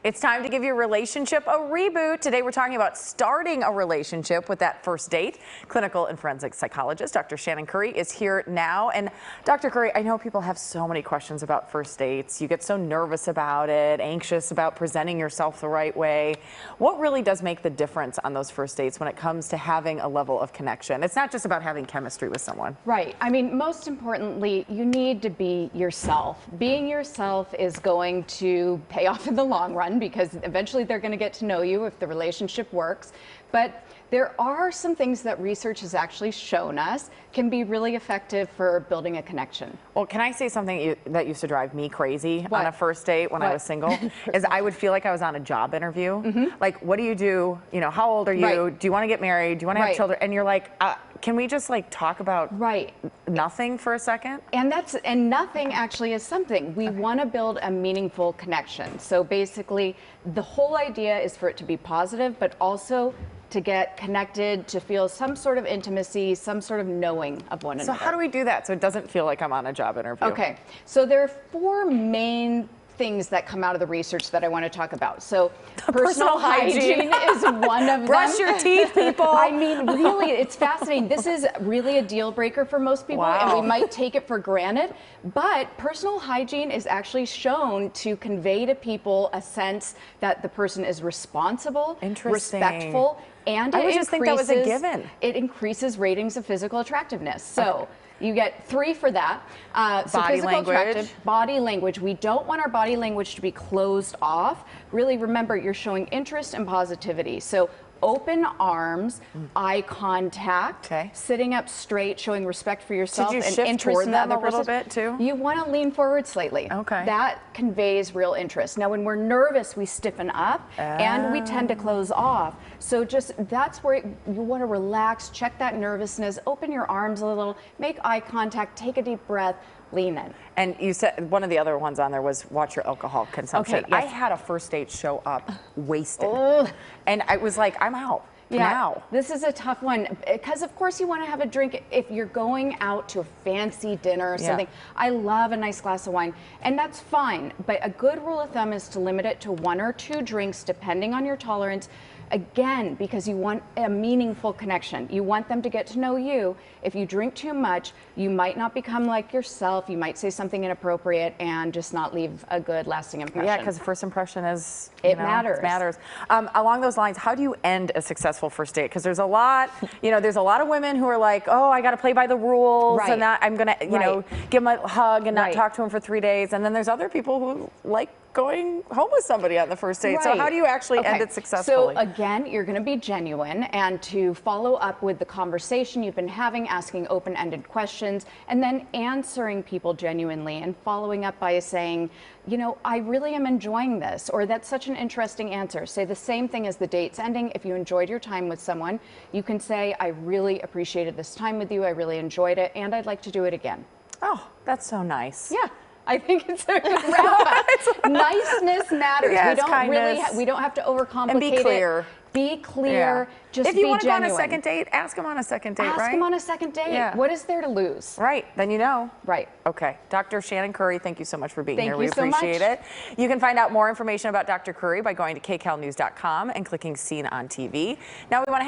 It's time to give your relationship a reboot. Today we're talking about starting a relationship with that first date. Clinical and forensic psychologist Dr. Shannon Curry is here now. And Dr. Curry, I know people have so many questions about first dates. You get so nervous about it, anxious about presenting yourself the right way. What really does make the difference on those first dates when it comes to having a level of connection? It's not just about having chemistry with someone. Right. I mean, most importantly, you need to be yourself. Being yourself is going to pay off in the long run, because eventually they're going to get to know you if the relationship works. But there are some things that research has actually shown us can be really effective for building a connection. Well, can I say something that used to drive me crazy What? on a first date when I was single? Is I would feel like I was on a job interview. Like, what do you do? You know, how old are you? Right. Do you want to get married? Do you want to have children? And you're like, can we just like talk about nothing for a second? And nothing actually is something. We want to build a meaningful connection. So basically, the whole idea is for it to be positive, but also to get connected, to feel some sort of intimacy, some sort of knowing of one another. So how do we do that so it doesn't feel like I'm on a job interview? Okay, so there are four main things that come out of the research that I want to talk about. So personal hygiene is one of them. Brush your teeth, people. I mean, really, it's fascinating. This is really a deal breaker for most people, and we might take it for granted. But personal hygiene is actually shown to convey to people a sense that the person is responsible, respectful, and I would just think that was a given. It increases ratings of physical attractiveness. So you get 3 for that. So body physical language. Body language. We don't want our body language to be closed off. Really, remember, you're showing interest and positivity. So open arms, eye contact, sitting up straight, showing respect for yourself and interest in the other person. A little bit too? You want to lean forward slightly. Okay. That conveys real interest. Now, when we're nervous, we stiffen up and we tend to close off. So that's where you want to relax, check that nervousness, open your arms a little, make eye contact, take a deep breath, lean in. And you said one of the other ones on there was watch your alcohol consumption. Okay, yes. I had a first date show up wasted. And I was like, I'm out. Now. This is a tough one, because of course you want to have a drink if you're going out to a fancy dinner or something. I love a nice glass of wine, and that's fine. But a good rule of thumb is to limit it to 1 or 2 drinks, depending on your tolerance. Again, because you want a meaningful connection. You want them to get to know you. If you drink too much, you might not become like yourself. You might say something inappropriate and just not leave a good lasting impression. Yeah, because first impression is, matters. It matters. Along those lines, how do you end a successful first date? Because there's a lot, there's a lot of women who are like, oh, I got to play by the rules, and I'm gonna, give them a hug and not talk to them for 3 days. And then there's other people who like going home with somebody on the first date. So how do you actually end it successfully? So again, you're going to be genuine, and to follow up with the conversation you've been having, asking open-ended questions, and then answering people genuinely and following up by saying, I really am enjoying this, or that's such an interesting answer. Say the same thing as the date's ending. If you enjoyed your time with someone, you can say, I really appreciated this time with you. I really enjoyed it, and I'd like to do it again. Oh, that's so nice. Yeah. I think it's a good wrap-up. Niceness matters. Yes, we don't have to overcomplicate it. And be clear. Be clear. Just if you want to go on genuine. a second date, ask them on a second date, Ask them on a second date. Yeah. What is there to lose? Right. Then you know. Right. Okay. Dr. Shannon Curry, thank you so much for being here. We so appreciate much. it. You can find out more information about Dr. Curry by going to kcalnews.com and clicking Seen on TV. Now we want to